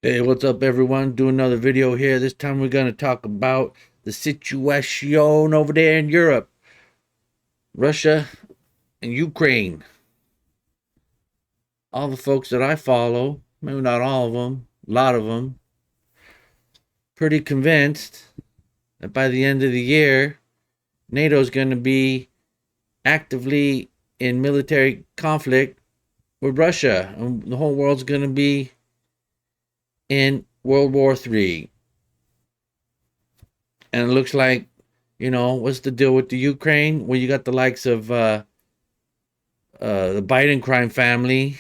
Hey, what's up, everyone? Do another video here. This time we're going to talk about the situation over there in Europe, Russia and Ukraine. All the folks that I follow, maybe not all of them, a lot of them, pretty convinced that by the end of the year, NATO is going to be actively in military conflict with Russia, and the whole world's going to be in World War III. And it looks like, what's the deal with the Ukraine? Well, you got the likes of the Biden crime family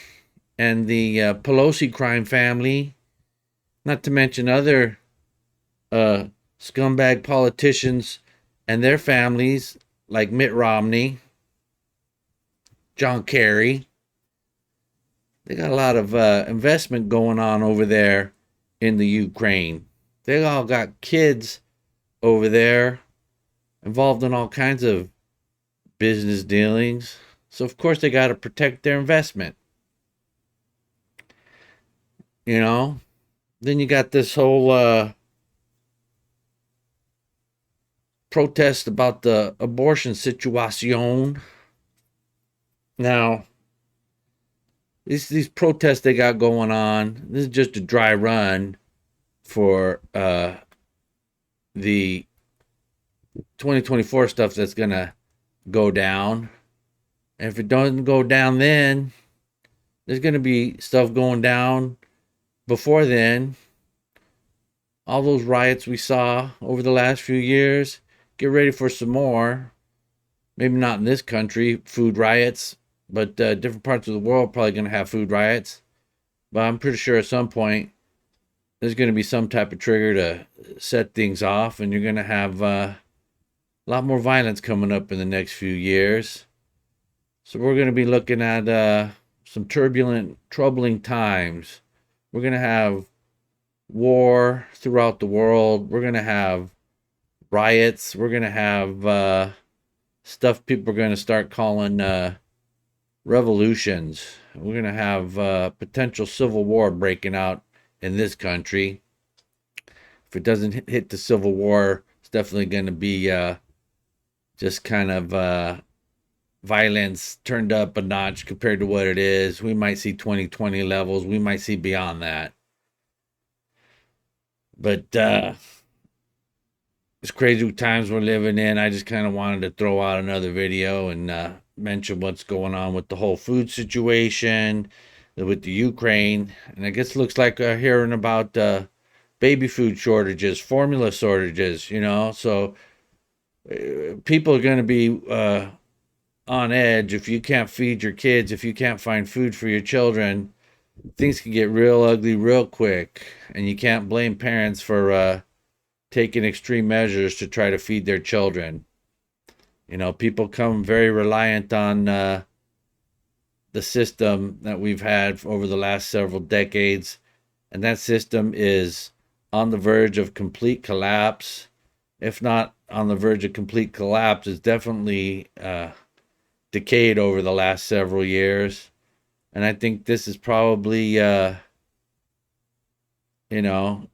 and the Pelosi crime family, not to mention other uh, scumbag politicians and their families like Mitt Romney, John Kerry. They got a lot of investment going on over there in the Ukraine. They all got kids over there involved in all kinds of business dealings. So, of course, they got to protect their investment. You know, then you got this whole protest about the abortion situation. Now, these protests they got going on, this is just a dry run for the 2024 stuff that's going to go down. And if it doesn't go down then, there's going to be stuff going down before then. All those riots we saw over the last few years, get ready for some more. Maybe not in this country, food riots, but different parts of the world probably going to have food riots. But I'm pretty sure at some point there's going to be some type of trigger to set things off, and you're going to have a lot more violence coming up in the next few years. So we're going to be looking at some turbulent, troubling times. We're going to have war throughout the world. We're going to have riots. We're going to have stuff people are going to start calling revolutions. We're going to have potential civil war breaking out in this country. If it doesn't hit the civil war, it's definitely going to be just kind of violence turned up a notch compared to what it is. We might see 2020 levels. We might see beyond that. But it's crazy times we're living in. I just kind of wanted to throw out another video and mention what's going on with the whole food situation, with the Ukraine. And I guess it looks like hearing about baby food shortages, formula shortages. So people are going to be on edge if you can't feed your kids, if you can't find food for your children. Things can get real ugly real quick, and you can't blame parents for taking extreme measures to try to feed their children. People come very reliant on the system that we've had over the last several decades, and that system is on the verge of complete collapse. If not on the verge of complete collapse, it's definitely decayed over the last several years. And I think this is probably,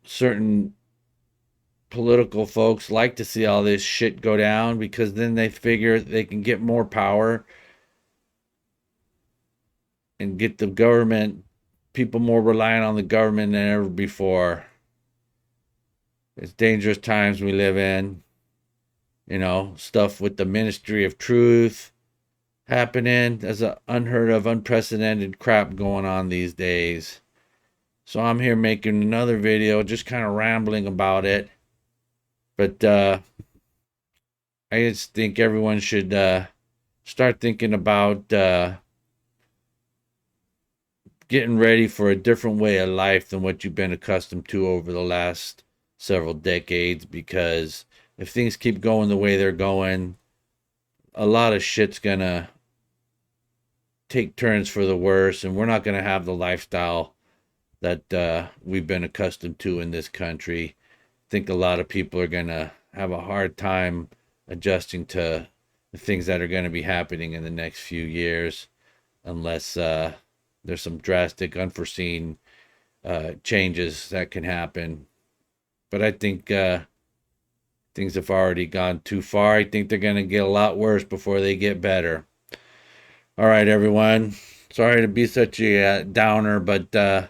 certain political folks like to see all this shit go down because then they figure they can get more power and get the government, people more reliant on the government than ever before. It's dangerous times we live in. Stuff with the Ministry of Truth happening. There's an unheard of, unprecedented crap going on these days. So I'm here making another video, just kind of rambling about it. But I just think everyone should start thinking about getting ready for a different way of life than what you've been accustomed to over the last several decades. Because if things keep going the way they're going, a lot of shit's gonna take turns for the worse, and we're not gonna have the lifestyle that we've been accustomed to in this country. I think a lot of people are gonna have a hard time adjusting to the things that are going to be happening in the next few years, unless there's some drastic, unforeseen changes that can happen. But I think things have already gone too far. I think they're going to get a lot worse before they get better. All right, everyone. Sorry to be such a downer, but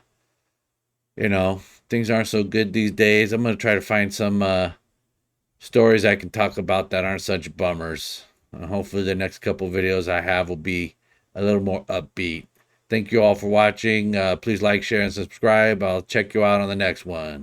you know, things aren't so good these days. I'm going to try to find some stories I can talk about that aren't such bummers. Hopefully, the next couple videos I have will be a little more upbeat. Thank you all for watching. Please like, share, and subscribe. I'll check you out on the next one.